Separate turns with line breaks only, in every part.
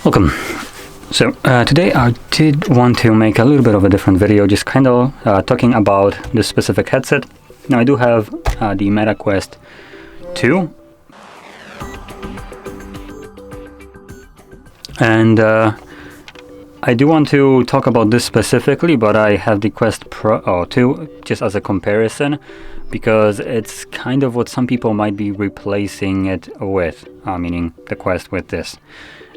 Welcome. So today I did want to make a little bit of a different video, just kind of talking about this specific headset. Now I do have the Meta Quest 2, and I do want to talk about this specifically, but I have the Quest Pro 2 just as a comparison, because it's kind of what some people might be replacing it with, meaning the Quest with this.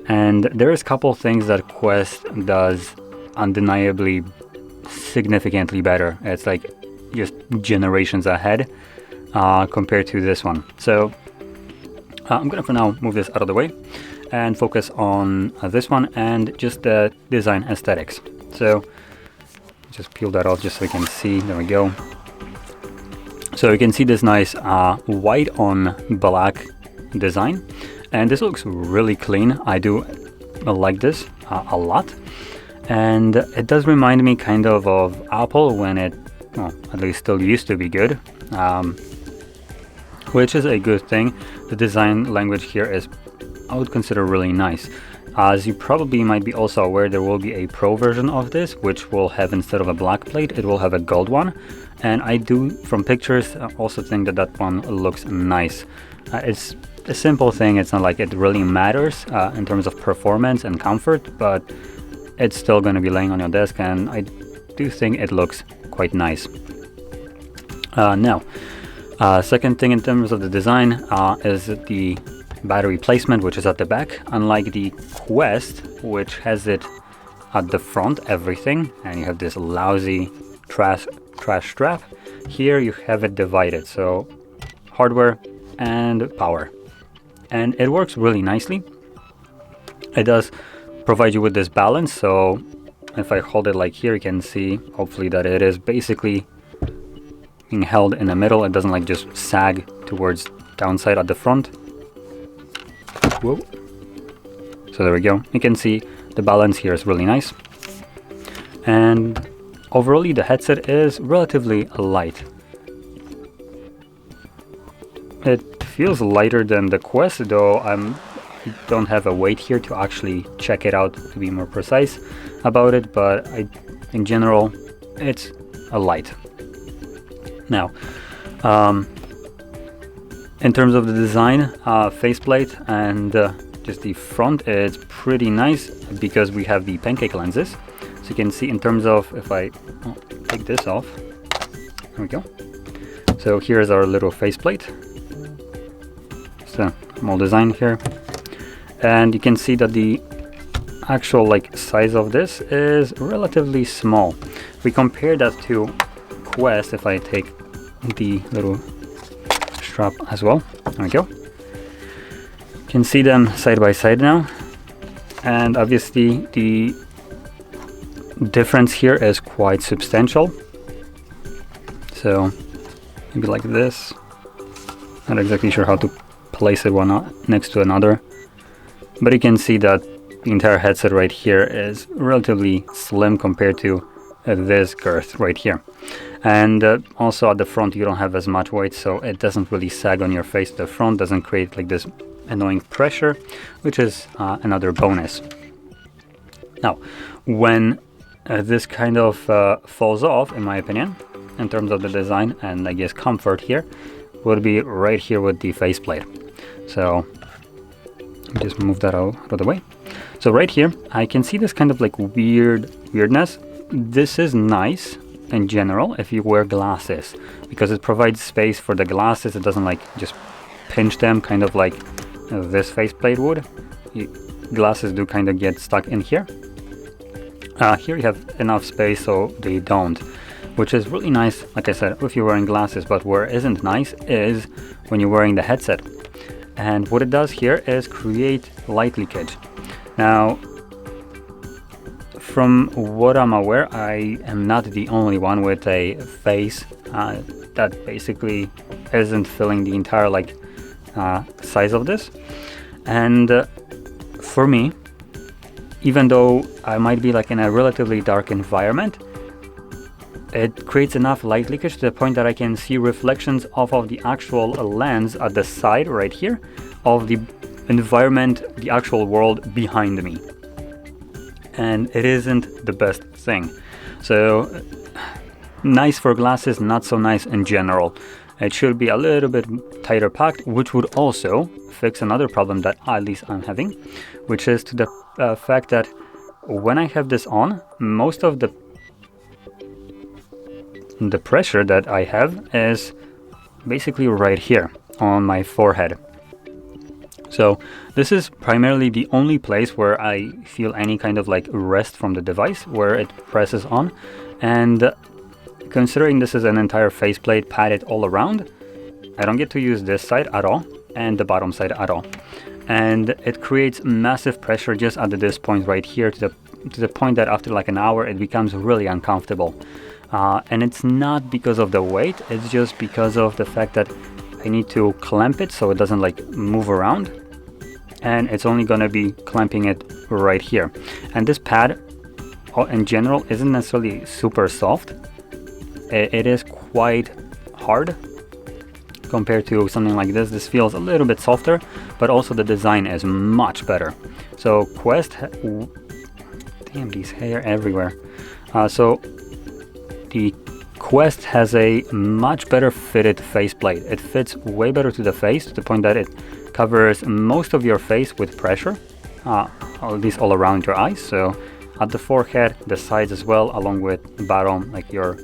And there's a couple things that Quest does undeniably significantly better. It's like just generations ahead compared to this one. So I'm gonna for now move this out of the way and focus on this one and just the design aesthetics. So just peel that off just so you can see. There we go. So you can see this nice white on black design, and this looks really clean. I do like this a lot, and it does remind me kind of Apple when it, well, at least still used to be good, which is a good thing. The design language here is, I would consider, really nice. As you probably might be also aware, there will be a Pro version of this, which will have, instead of a black plate, it will have a gold one. And I do, from pictures, also think that that one looks nice. It's a simple thing. It's not like it really matters in terms of performance and comfort, but it's still going to be laying on your desk, and I do think it looks quite nice. Now, second thing in terms of the design is the battery placement, which is at the back. Unlike the Quest, which has it at the front, everything, and you have this lousy trash strap, here you have it divided, so hardware and power, and it works really nicely. It does provide you with this balance, so if I hold it like here, you can see hopefully that it is basically being held in the middle. It doesn't like just sag towards downside at the front. Whoa. So there we go. You can see the balance here is really nice, and overall the headset is relatively light. It feels lighter than the Quest, though I don't have a weight here to actually check it out to be more precise about it, but in general it's a light. Now in terms of the design, faceplate and just the front, it's pretty nice because we have the pancake lenses. So you can see in terms of, if I take this off, there we go. So here's our little faceplate. It's a small design here, and you can see that the actual size of this is relatively small. If we compare that to Quest, if I take the little strap as well, there we go. You can see them side by side now, and obviously the difference here is quite substantial. So maybe like this. Not exactly sure how to place it one next to another, but you can see that the entire headset right here is relatively slim compared to this girth right here. And also at the front you don't have as much weight, so it doesn't really sag on your face. The front doesn't create like this annoying pressure, which is another bonus. Now, when this kind of falls off, in my opinion, in terms of the design and I guess comfort here, would be right here with the faceplate. So just move that out of the way. So right here I can see this kind of weirdness. This is nice in general if you wear glasses, because it provides space for the glasses. It doesn't just pinch them, kind of like this faceplate would. Glasses do kind of get stuck in here. Here you have enough space so they don't, which is really nice, like I said, if you're wearing glasses. But where it isn't nice is when you're wearing the headset. And what it does here is create light leakage. Now, from what I'm aware, I am not the only one with a face that basically isn't filling the entire size of this. And for me, even though I might be in a relatively dark environment, it creates enough light leakage to the point that I can see reflections off of the actual lens at the side right here of the environment, the actual world behind me. and it isn't the best thing. So nice for glasses, not so nice in general. It should be a little bit tighter packed, which would also fix another problem that at least I'm having, which is to the fact that when I have this on, most of the pressure that I have is basically right here on my forehead. So this is primarily the only place where I feel any kind of like rest from the device where it presses on. And considering this is an entire faceplate padded all around, I don't get to use this side at all and the bottom side at all. And it creates massive pressure just at this point right here, to the point that after like an hour it becomes really uncomfortable. And it's not because of the weight, it's just because of the fact that I need to clamp it so it doesn't like move around, and it's only gonna be clamping it right here. And this pad in general isn't necessarily super soft. It is quite hard compared to something like this. This feels a little bit softer, but also the design is much better. So Quest, damn, these hair everywhere. So the Quest has a much better fitted faceplate. It fits way better to the face, to the point that it covers most of your face with pressure, at least all around your eyes. So at the forehead, the sides as well, along with the bottom, like your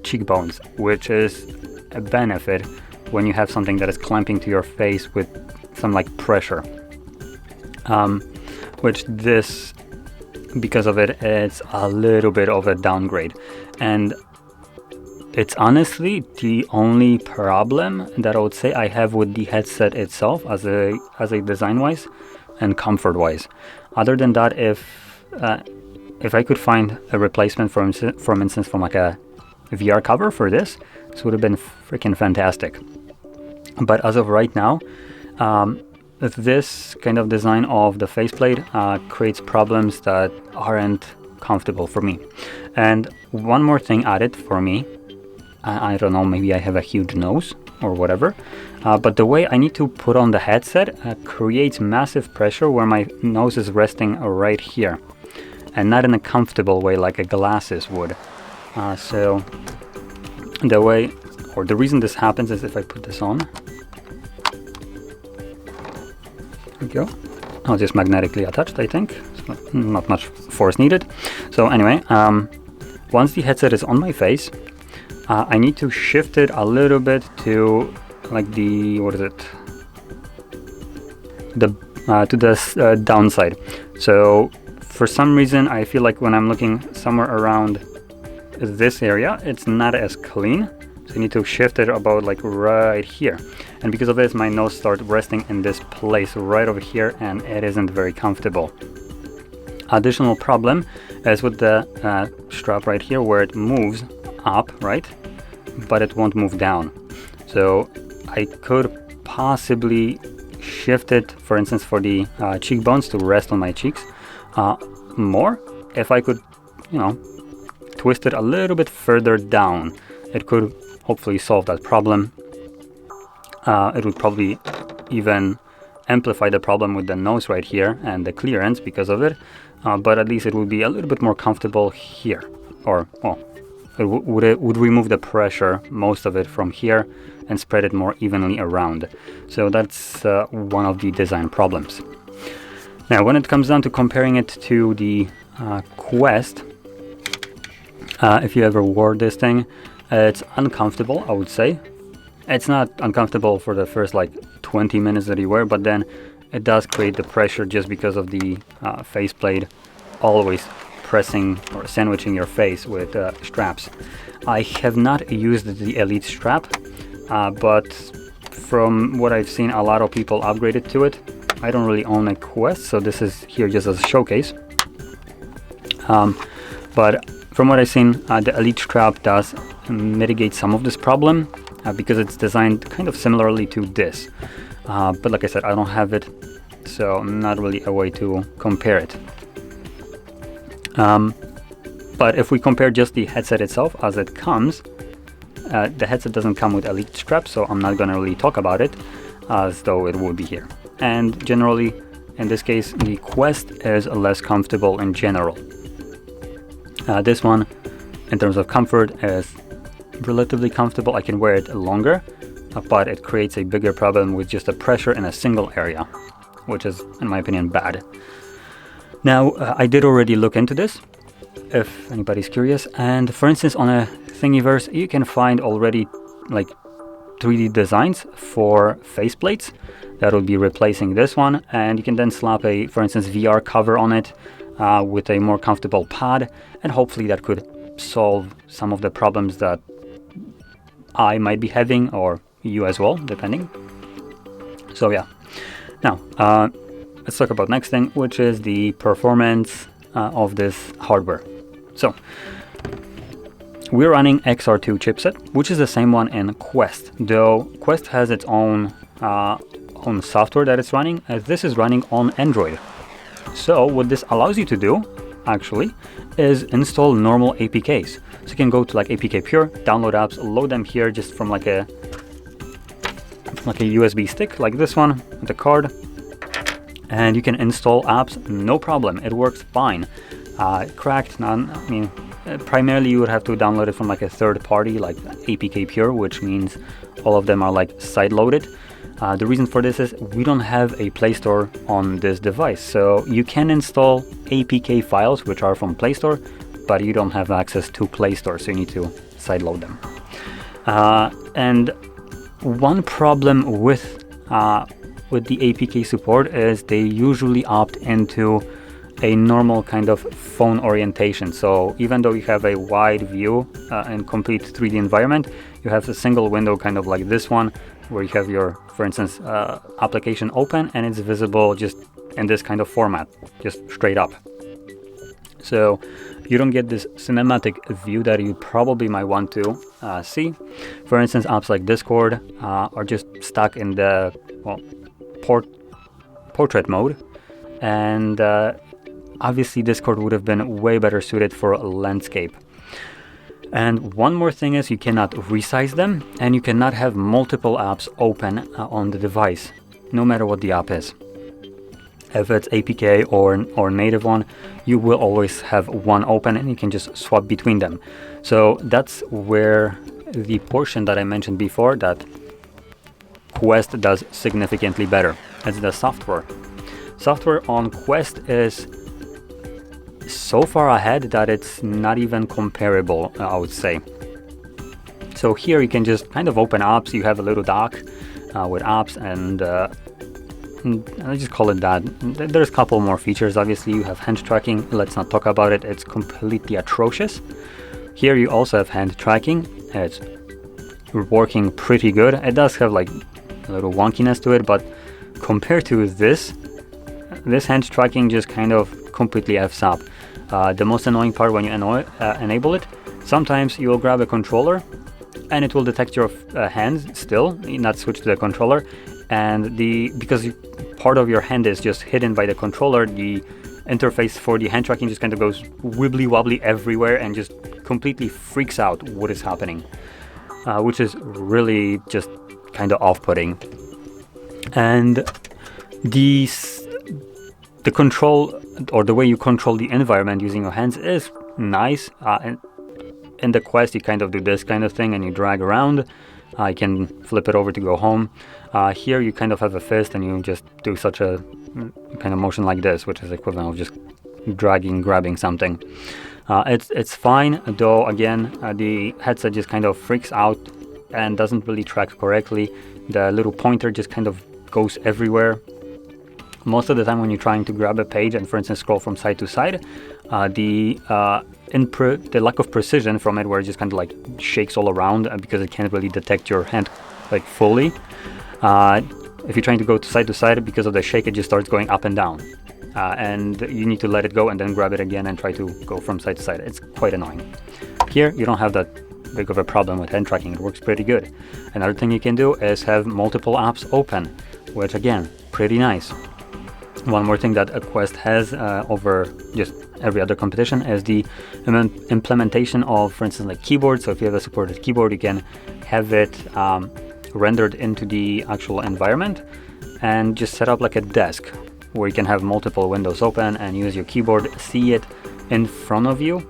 cheekbones, which is a benefit when you have something that is clamping to your face with some like pressure. Which this, because of it, it's a little bit of a downgrade. And it's honestly the only problem that I would say I have with the headset itself as a design wise and comfort wise. Other than that, if I could find a replacement for instance from like a VR cover for this would have been freaking fantastic. But as of right now, this kind of design of the faceplate creates problems that aren't comfortable for me. And one more thing added for me, I don't know, maybe I have a huge nose or whatever, but the way I need to put on the headset creates massive pressure where my nose is resting right here, and not in a comfortable way like a glasses would. So the way, or the reason this happens is if I put this on, there we go, I'll just magnetically attached, I think, so not much force needed. So anyway, once the headset is on my face, I need to shift it a little bit to like the, what is it, to the downside. So for some reason I feel like when I'm looking somewhere around this area, it's not as clean, so I need to shift it about like right here. And because of this, my nose starts resting in this place right over here, and it isn't very comfortable. Additional problem is with the strap right here, where it moves up, right, but it won't move down. So I could possibly shift it, for instance, for the cheekbones to rest on my cheeks more. If I could, twist it a little bit further down, it could hopefully solve that problem. It would probably even amplify the problem with the nose right here and the clearance because of it, but at least it would be a little bit more comfortable here, or well, it would remove the pressure, most of it, from here and spread it more evenly around. So that's one of the design problems. Now when it comes down to comparing it to the Quest, if you ever wore this thing, it's uncomfortable, I would say. It's not uncomfortable for the first like 20 minutes that you wear, but then it does create the pressure just because of the faceplate always pressing or sandwiching your face with straps. I have not used the Elite strap, but from what I've seen, a lot of people upgraded to it. I don't really own a Quest, so this is here just as a showcase. But from what I've seen, the Elite strap does mitigate some of this problem because it's designed kind of similarly to this. But like I said, I don't have it, so not really a way to compare it. But if we compare just the headset itself as it comes, the headset doesn't come with Elite strap, so I'm not gonna really talk about it as though it would be here. And generally, in this case, the Quest is less comfortable in general. This one, in terms of comfort, is relatively comfortable. I can wear it longer, but it creates a bigger problem with just the pressure in a single area, which is, in my opinion, bad. Now, I did already look into this, if anybody's curious, and for instance, on a Thingiverse, you can find already like 3D designs for faceplates that will be replacing this one, and you can then slap a, for instance, VR cover on it with a more comfortable pad, and hopefully that could solve some of the problems that I might be having, or you as well, depending. So yeah. Now, let's talk about next thing, which is the performance of this hardware. So, we're running XR2 chipset, which is the same one in Quest, though Quest has its own software that it's running, as this is running on Android. So what this allows you to do, actually, is install normal APKs. So you can go to like APK Pure, download apps, load them here just from like a USB stick, like this one, with a card, and you can install apps, no problem. It works fine. Cracked, none, I mean, primarily you would have to download it from like a third party like APK Pure, which means all of them are like side-loaded. The reason for this is we don't have a Play Store on this device, so you can install APK files which are from Play Store, but you don't have access to Play Store, so you need to side-load them. And one problem with the APK support is they usually opt into a normal kind of phone orientation. So even though you have a wide view and complete 3D environment, you have a single window kind of like this one, where you have your, for instance, application open, and it's visible just in this kind of format, just straight up. So you don't get this cinematic view that you probably might want to see. For instance, apps like Discord are just stuck in the portrait mode, and obviously Discord would have been way better suited for a landscape. And one more thing is you cannot resize them, and you cannot have multiple apps open on the device, no matter what the app is. If it's APK or native one, you will always have one open, and you can just swap between them. So that's where the portion that I mentioned before that Quest does significantly better. It's the software. Software on Quest is so far ahead that it's not even comparable, I would say. So here you can just kind of open apps. You have a little dock with apps, and I just call it that. There's a couple more features. Obviously you have hand tracking. Let's not talk about it. It's completely atrocious. Here you also have hand tracking. It's working pretty good. It does have like a little wonkiness to it, but compared to this hand tracking just kind of completely F's up. The most annoying part when you enable it, sometimes you'll grab a controller and it will detect your hand still, not switch to the controller, and because part of your hand is just hidden by the controller, the interface for the hand tracking just kind of goes wibbly wobbly everywhere and just completely freaks out what is happening, which is really just kind of off-putting. And the control, or the way you control the environment using your hands, is nice. In the Quest you kind of do this kind of thing and you drag around. I can flip it over to go home. Here you kind of have a fist and you just do such a kind of motion like this, which is equivalent of just grabbing something. It's fine, though again the headset just kind of freaks out and doesn't really track correctly. The little pointer just kind of goes everywhere. Most of the time when you're trying to grab a page and, for instance, scroll from side to side, the lack of precision from it, where it just kind of like shakes all around because it can't really detect your hand like fully. If you're trying to go side to side, because of the shake, it just starts going up and down. And you need to let it go and then grab it again and try to go from side to side. It's quite annoying. Here, you don't have that big of a problem with hand tracking. It works pretty good. Another thing you can do is have multiple apps open, which again, pretty nice. One more thing that a Quest has over just every other competition is the implementation of, for instance, like keyboard. So if you have a supported keyboard, you can have it rendered into the actual environment and just set up like a desk. where you can have multiple windows open and use your keyboard, see it in front of you,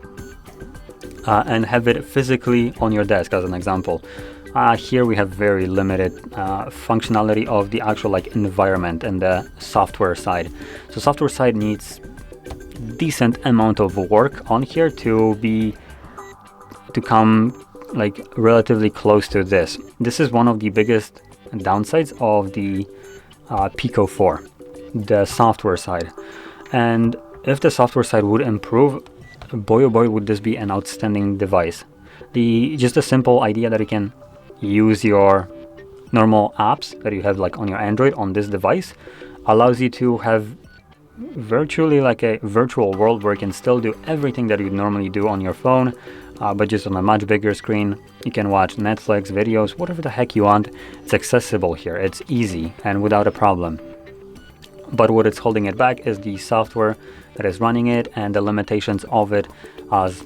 and have it physically on your desk as an example. Here we have very limited functionality of the actual like environment and the software side. So software side needs decent amount of work on here to come like relatively close to this. This is one of the biggest downsides of the Pico 4, the software side. And if the software side would improve, boy oh boy would this be an outstanding device. Just a simple idea that you can use your normal apps that you have like on your Android on this device allows you to have virtually like a virtual world where you can still do everything that you normally do on your phone, but just on a much bigger screen. You can watch Netflix, videos, whatever the heck you want. It's accessible here, it's easy and without a problem. But what it's holding it back is the software that is running it and the limitations of it, as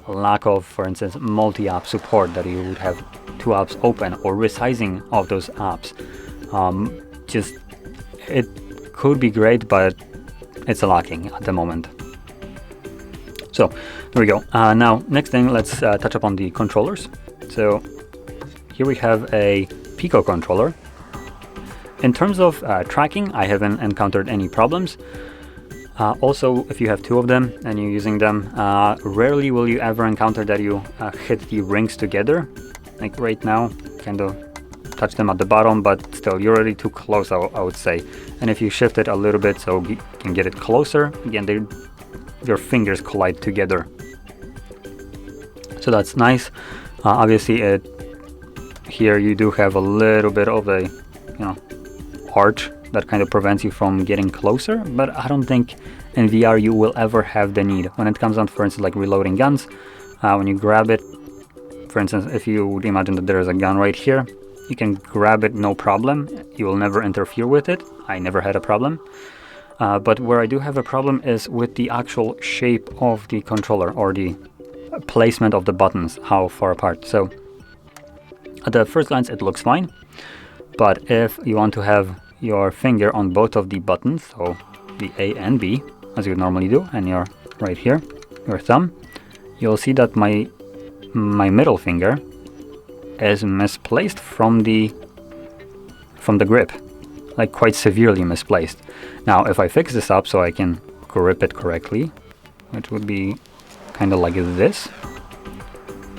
lack of, for instance, multi-app support, that you would have two apps open, or resizing of those apps. Just it could be great, but it's lacking at the moment. So there we go. Now next thing, let's touch upon the controllers. So here we have a Pico controller. In terms of tracking, I haven't encountered any problems. Also, if you have two of them and you're using them, rarely will you ever encounter that you hit the rings together. Like right now, kind of touch them at the bottom, but still you're already too close, I would say. And if you shift it a little bit so you can get it closer, again, your fingers collide together. So that's nice. Obviously, here you do have a little bit of a, arch that kind of prevents you from getting closer, but I don't think in VR you will ever have the need. When it comes down, for instance, like reloading guns, when you grab it, for instance, if you would imagine that there is a gun right here, you can grab it no problem. You will never interfere with it. I never had a problem. But where I do have a problem is with the actual shape of the controller, or the placement of the buttons, how far apart. So at the first glance it looks fine, but if you want to have your finger on both of the buttons, so the A and B, as you would normally do, and your right here, your thumb, you'll see that my middle finger is misplaced from the grip, like quite severely misplaced. Now if I fix this up so I can grip it correctly, which would be kind of like this,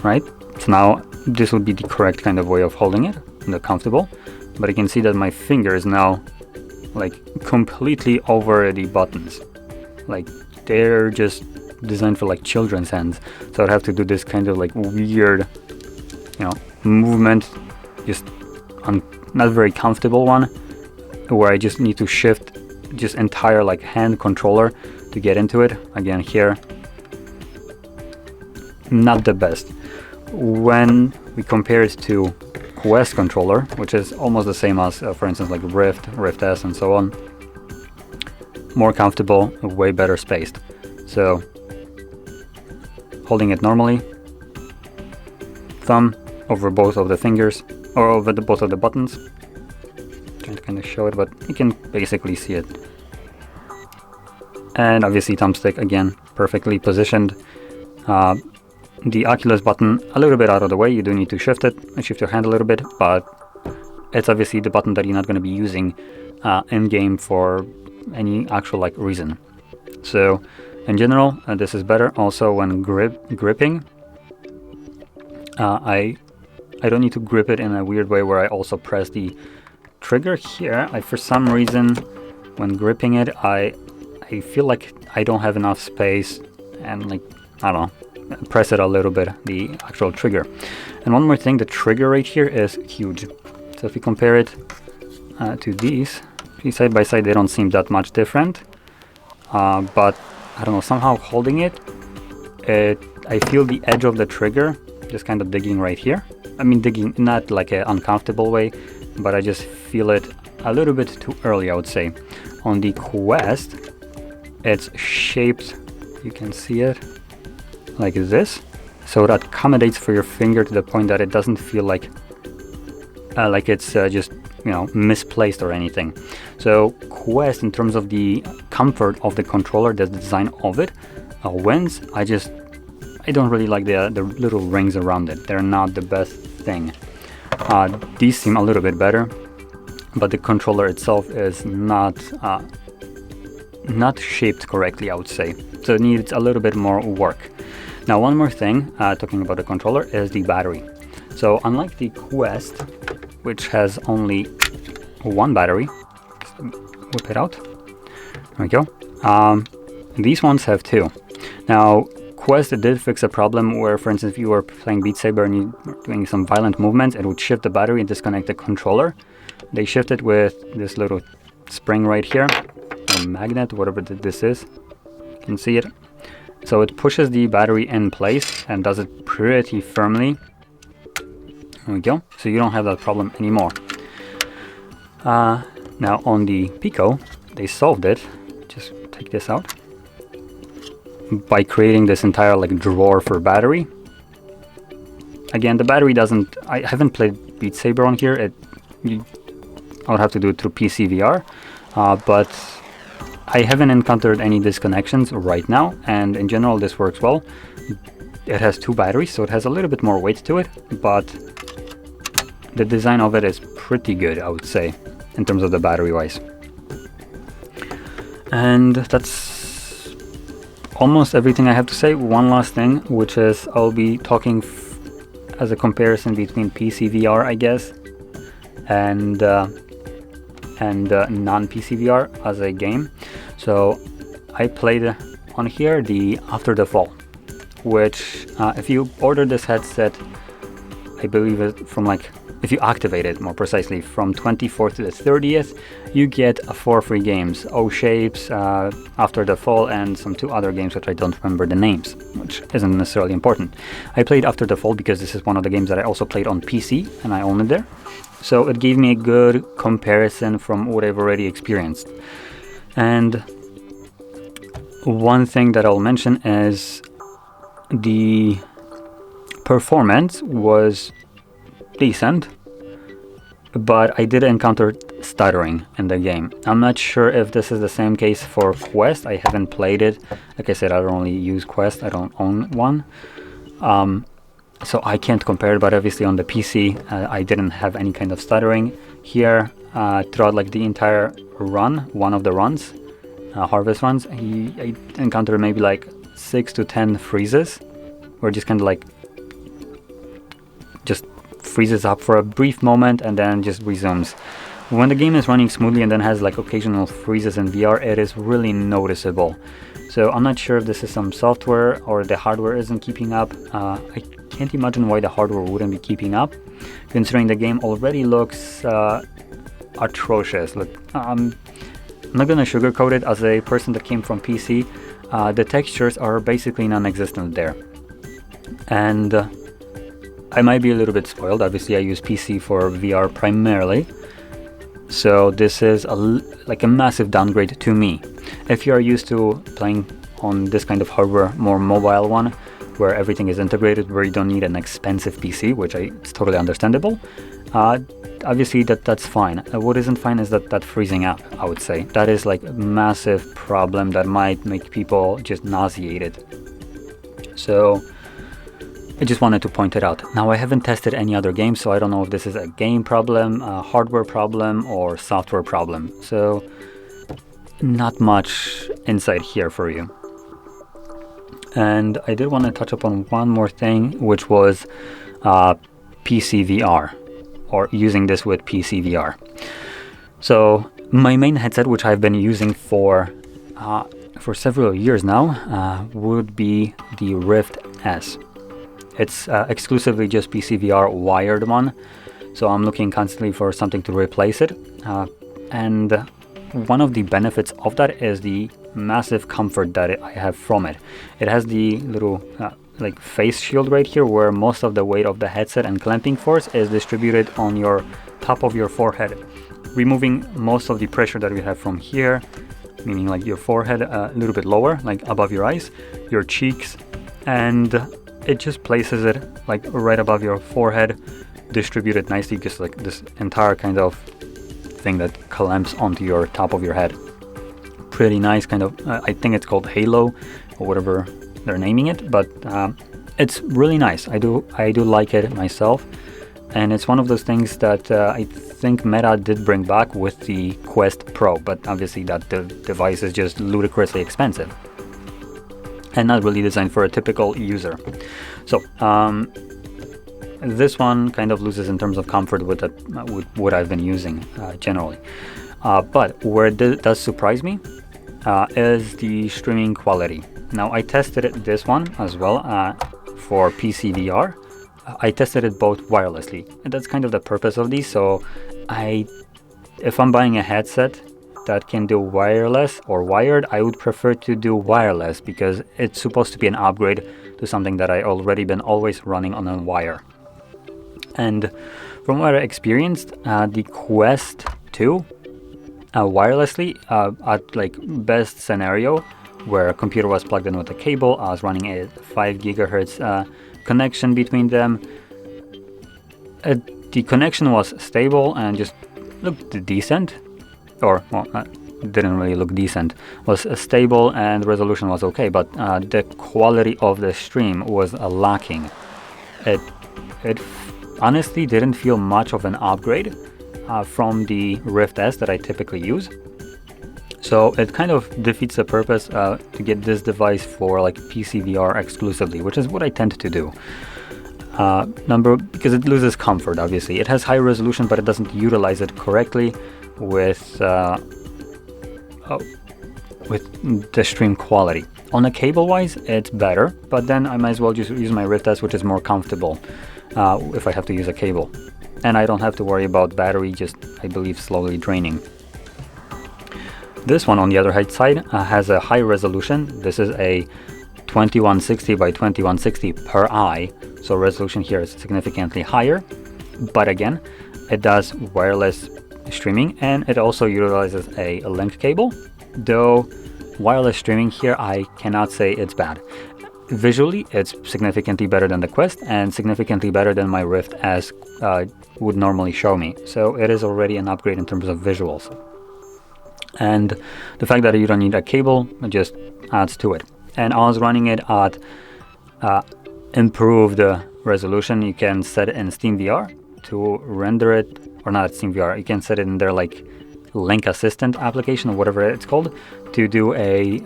right? So now this would be the correct kind of way of holding it, and comfortable. But you can see that my finger is now like completely over the buttons. Like they're just designed for like children's hands. So I'd have to do this kind of like weird, movement, just not very comfortable one, where I just need to shift just entire like hand controller to get into it. Again, here, not the best. When we compare it to Quest controller, which is almost the same as, for instance, like Rift S and so on, more comfortable, way better spaced. So holding it normally, thumb over both of the fingers, or over both of the buttons. Trying to kind of show it, but you can basically see it. And obviously thumbstick, again, perfectly positioned. The Oculus button a little bit out of the way. You do need to shift it and shift your hand a little bit, but it's obviously the button that you're not going to be using in game for any actual like reason. So in general, this is better. Also, when gripping, I don't need to grip it in a weird way where I also press the trigger here. For some reason, when gripping it, I feel like I don't have enough space, and like, I don't know, press it a little bit, the actual trigger. And one more thing, the trigger right here is huge. So if you compare it to these side by side, they don't seem that much different, but I don't know, somehow holding it, I feel the edge of the trigger just kind of digging right here. I mean, digging not like an uncomfortable way, but I just feel it a little bit too early, I would say. On the Quest, it's shaped, you can see it like this, so it accommodates for your finger to the point that it doesn't feel like it's just misplaced or anything. So Quest, in terms of the comfort of the controller, the design of it, wins. I don't really like the little rings around it. They're not the best thing. These seem a little bit better, but the controller itself is not shaped correctly, I would say. So it needs a little bit more work. Now, one more thing, talking about the controller, is the battery. So unlike the Quest, which has only one battery, whip it out, there we go. These ones have two. Now, Quest did fix a problem where, for instance, if you were playing Beat Saber and you were doing some violent movements, it would shift the battery and disconnect the controller. They shifted with this little spring right here, or magnet, whatever this is. You can see it. So it pushes the battery in place and does it pretty firmly. There we go. So you don't have that problem anymore. Now on the Pico, they solved it. Just take this out by creating this entire drawer for battery. Again, the battery doesn't. I haven't played Beat Saber on here. I would have to do it through PC VR, but I haven't encountered any disconnections right now, and in general this works well. It has two batteries, so it has a little bit more weight to it, but the design of it is pretty good, I would say, in terms of the battery wise. And that's almost everything I have to say. One last thing, which is I'll be talking as a comparison between PC VR, I guess, and non-PC VR as a game. So I played on here the After the Fall, which if you order this headset, I believe it from if you activate it more precisely from 24th to the 30th, you get 4 free games: O Shapes, After the Fall, and some 2 other games which I don't remember the names, which isn't necessarily important. I played After the Fall because this is one of the games that I also played on PC and I own it there. So it gave me a good comparison from what I've already experienced. And one thing that I'll mention is the performance was decent, but I did encounter stuttering in the game. I'm not sure if this is the same case for Quest. I haven't played it. Like I said, I don't only use Quest. I don't own one. So I can't compare it, but obviously on the PC, I didn't have any kind of stuttering. Here, throughout the entire run, one of the runs, harvest runs, I encountered maybe 6 to 10 freezes, where just kind of just freezes up for a brief moment and then just resumes. When the game is running smoothly and then has occasional freezes in VR, it is really noticeable. So I'm not sure if this is some software or the hardware isn't keeping up. I can't imagine why the hardware wouldn't be keeping up, considering the game already looks atrocious. Look, I'm not gonna sugarcoat it. As a person that came from PC, the textures are basically non-existent there. And I might be a little bit spoiled. Obviously, I use PC for VR primarily. So this is a massive downgrade to me. If you are used to playing on this kind of hardware, more mobile one, where everything is integrated, where you don't need an expensive PC, which it's totally understandable, obviously that's fine. What isn't fine is that freezing up, I would say. That is a massive problem that might make people just nauseated. So I just wanted to point it out. Now, I haven't tested any other games, so I don't know if this is a game problem, a hardware problem, or software problem. So not much insight here for you. And I did want to touch upon one more thing, which was PC VR, or using this with PC VR. So my main headset, which I've been using for several years now, would be the Rift S. It's exclusively just PC VR wired one, so I'm looking constantly for something to replace it. And one of the benefits of that is the massive comfort that I have from it. It has the little face shield right here, where most of the weight of the headset and clamping force is distributed on your top of your forehead, removing most of the pressure that we have from here, meaning your forehead a little bit lower, above your eyes, your cheeks, and it just places it right above your forehead, distributed nicely, just this entire kind of thing that clamps onto your top of your head. Pretty nice, kind of, I think it's called Halo or whatever they're naming it, but it's really nice. I do like it myself, and it's one of those things that I think Meta did bring back with the Quest Pro, but obviously that the device is just ludicrously expensive and not really designed for a typical user. So this one kind of loses in terms of comfort with what I've been using generally. But where it does surprise me is the streaming quality. Now I tested this one as well for PC VR. I tested it both wirelessly, and that's kind of the purpose of these. So if I'm buying a headset that can do wireless or wired, I would prefer to do wireless because it's supposed to be an upgrade to something that I already been always running on a wire. And from what I experienced, the Quest 2 wirelessly at like best scenario where a computer was plugged in with a cable, I was running a 5 gigahertz connection between them. The connection was stable and just looked decent, or well, didn't really look decent. Was stable and the resolution was okay, but the quality of the stream was lacking. It honestly didn't feel much of an upgrade from the Rift S that I typically use. So it kind of defeats the purpose to get this device for like PC VR exclusively, which is what I tend to do. Because it loses comfort, obviously. It has high resolution, but it doesn't utilize it correctly with the stream quality. On a cable-wise, it's better, but then I might as well just use my Rift S, which is more comfortable if I have to use a cable. And I don't have to worry about battery just, I believe, slowly draining. This one, on the other side, has a high resolution. This is a 2160 by 2160 per eye, so resolution here is significantly higher. But again, it does wireless streaming, and it also utilizes a link cable. Though wireless streaming here, I cannot say it's bad. Visually, it's significantly better than the Quest and significantly better than my Rift S would normally show me. So it is already an upgrade in terms of visuals. And the fact that you don't need a cable just adds to it. And I was running it at improved resolution. You can set it in SteamVR to render it, or not SteamVR, you can set it in their like Link Assistant application or whatever it's called to do a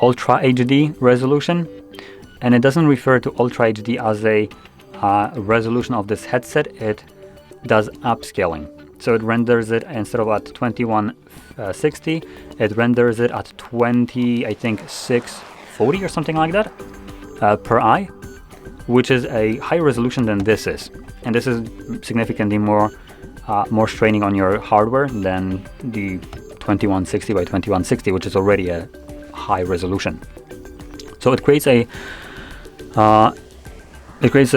Ultra HD resolution. And it doesn't refer to Ultra HD as a resolution of this headset, it does upscaling. So it renders it, instead of at 2160, it renders it at 640 or something like that per eye, which is a higher resolution than this is. And this is significantly more straining on your hardware than the 2160 by 2160, which is already a high resolution. So it creates a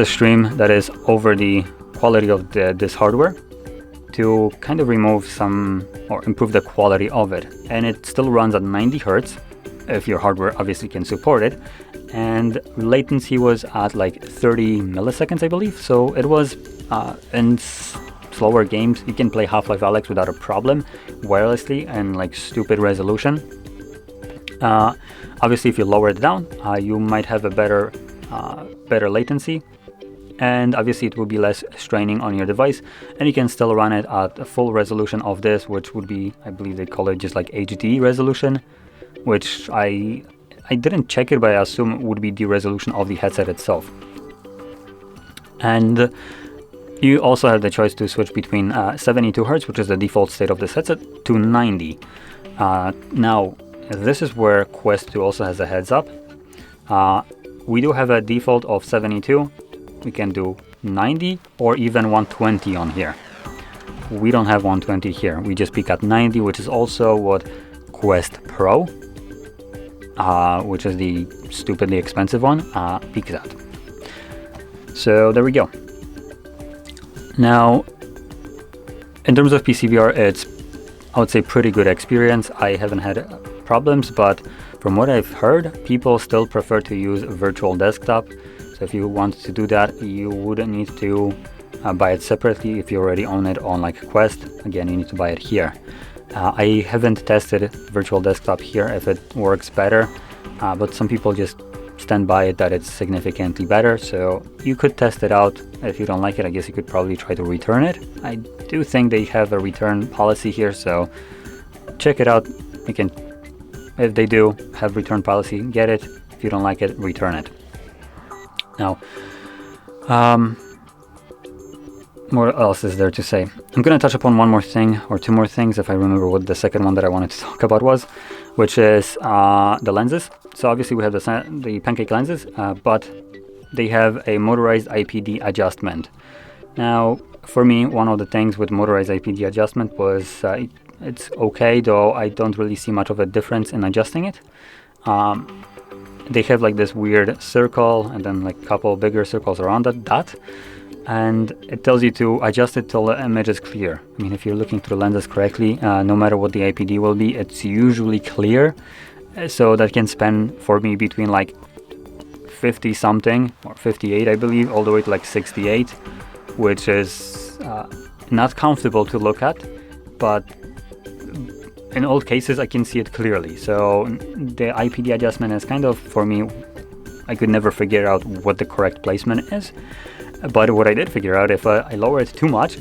stream that is over the quality of this hardware, to kind of remove some or improve the quality of it. And it still runs at 90 Hertz if your hardware obviously can support it. And latency was at like 30 milliseconds, I believe. So it was in slower games, you can play Half-Life Alyx without a problem wirelessly and like stupid resolution. Obviously, if you lower it down, you might have a better latency. And obviously it will be less straining on your device, and you can still run it at a full resolution of this, which would be, I believe they call it just like HD resolution, which I didn't check it, but I assume would be the resolution of the headset itself. And you also have the choice to switch between 72 Hz, which is the default state of this headset, to 90. Now, this is where Quest 2 also has a heads up. We do have a default of 72. We can do 90 or even 120 on here. We don't have 120 here. We just peak at 90, which is also what Quest Pro, which is the stupidly expensive one, peaks at. So there we go. Now, in terms of PC VR, it's, I would say, pretty good experience. I haven't had problems, but from what I've heard, people still prefer to use a virtual desktop. So if you want to do that, you wouldn't need to buy it separately. If you already own it on like Quest, again, you need to buy it here. I haven't tested virtual desktop here if it works better, but some people just stand by it that it's significantly better, so you could test it out. If you don't like it, I guess you could probably try to return it. I do think they have a return policy here, so check it out. You can, if they do have return policy, get it. If you don't like it, return it. Now, what else is there to say? I'm going to touch upon one more thing, or two more things, if I remember what the second one that I wanted to talk about was, which is the lenses. So obviously we have the Pancake lenses, but they have a motorized IPD adjustment. Now, for me, one of the things with motorized IPD adjustment was it's okay, though I don't really see much of a difference in adjusting it. They have like this weird circle and then like a couple bigger circles around that dot, and it tells you to adjust it till the image is clear. I mean, if you're looking through the lenses correctly, no matter what the IPD will be, it's usually clear. So that can span for me between like 50 something or 58, I believe, all the way to like 68, which is not comfortable to look at, but in all cases I can see it clearly. So the IPD adjustment is kind of, for me, I could never figure out what the correct placement is. But what I did figure out, if I lower it too much,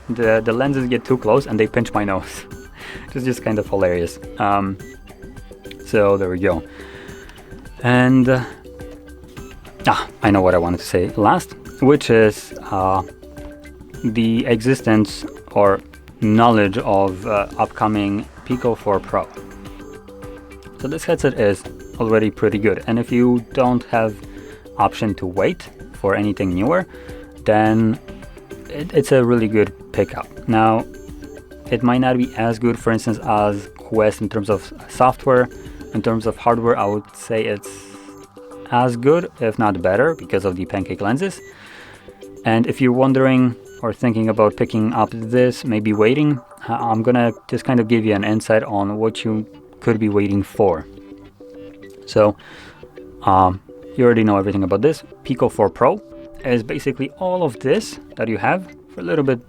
the lenses get too close and they pinch my nose. It's just kind of hilarious. So there we go. And I know what I wanted to say last, which is the existence or knowledge of upcoming Pico 4 Pro. So this headset is already pretty good, and if you don't have option to wait for anything newer, then it's a really good pickup. Now, it might not be as good, for instance, as Quest in terms of software. In terms of hardware, I would say it's as good, if not better, because of the Pancake lenses. And if you're wondering or thinking about picking up this, maybe waiting, I'm gonna just kind of give you an insight on what you could be waiting for. So, you already know everything about this. Pico 4 Pro is basically all of this that you have for a little bit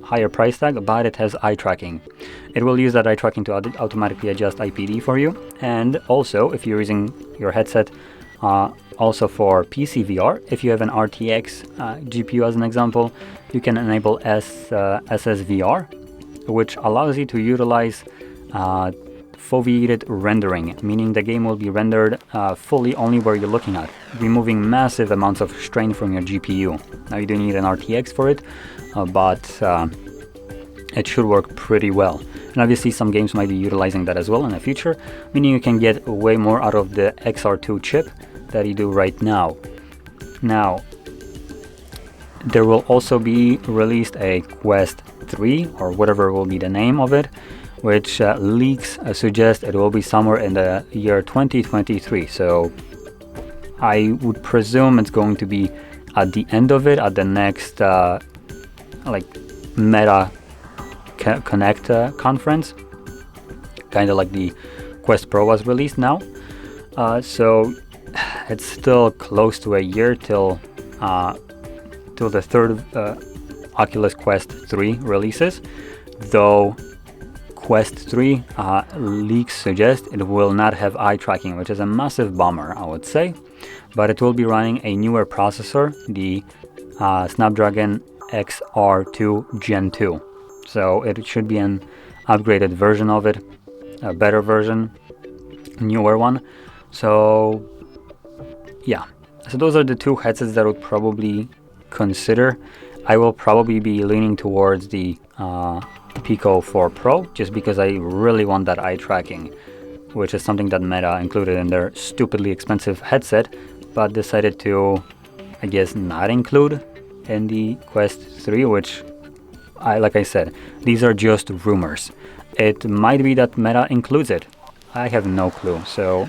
higher price tag, but it has eye tracking. It will use that eye tracking to automatically adjust IPD for you. And also, if you're using your headset also for PC VR, if you have an RTX GPU as an example, you can enable SSVR, which allows you to utilize foveated rendering, meaning the game will be rendered fully only where you're looking at, removing massive amounts of strain from your GPU. Now, you do need an RTX for it, but it should work pretty well. And obviously some games might be utilizing that as well in the future, meaning you can get way more out of the XR2 chip that you do right now. Now, there will also be released a Quest 3, or whatever will be the name of it, which leaks suggest it will be somewhere in the year 2023. So I would presume it's going to be at the end of it, at the next like Meta Connect conference, kind of like the Quest Pro was released now. So it's still close to a year till the third Oculus Quest 3 releases, though Quest 3 leaks suggest it will not have eye tracking, which is a massive bummer, I would say. But it will be running a newer processor, the Snapdragon XR2 Gen 2. So it should be an upgraded version of it, a better version, newer one. So yeah, so those are the two headsets that I would probably consider. I will probably be leaning towards the Pico 4 Pro, just because I really want that eye tracking, which is something that Meta included in their stupidly expensive headset, but decided to, I guess, not include in the Quest 3, which, like I said, these are just rumors. It might be that Meta includes it. I have no clue. So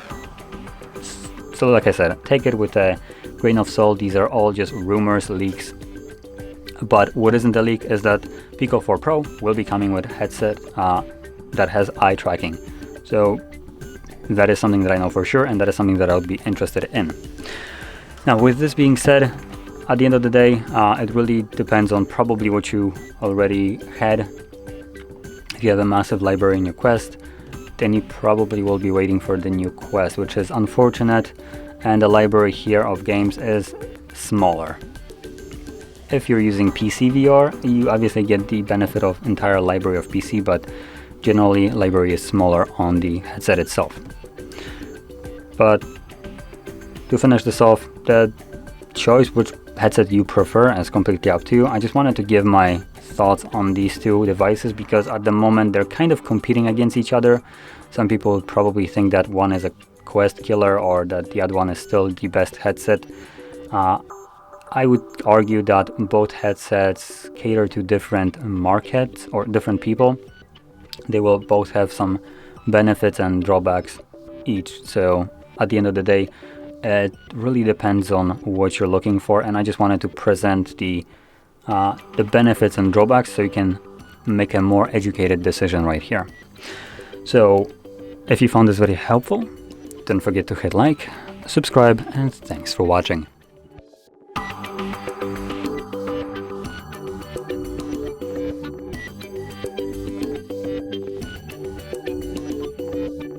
like I said, take it with a grain of salt. These are all just rumors, leaks. But what isn't a leak is that Pico 4 Pro will be coming with a headset that has eye tracking. So that is something that I know for sure, and that is something that I would be interested in. Now, with this being said, at the end of the day, it really depends on probably what you already had. If you have a massive library in your Quest, then you probably will be waiting for the new Quest, which is unfortunate, and the library here of games is smaller. If you're using PC VR, you obviously get the benefit of entire library of PC, but generally library is smaller on the headset itself. But to finish this off, the choice which headset you prefer is completely up to you. I just wanted to give my thoughts on these two devices because at the moment they're kind of competing against each other. Some people probably think that one is a Quest killer or that the other one is still the best headset. I would argue that both headsets cater to different markets or different people. They will both have some benefits and drawbacks each. So at the end of the day, it really depends on what you're looking for, and I just wanted to present the benefits and drawbacks so you can make a more educated decision right here. So if you found this video helpful, don't forget to hit like, subscribe, and thanks for watching.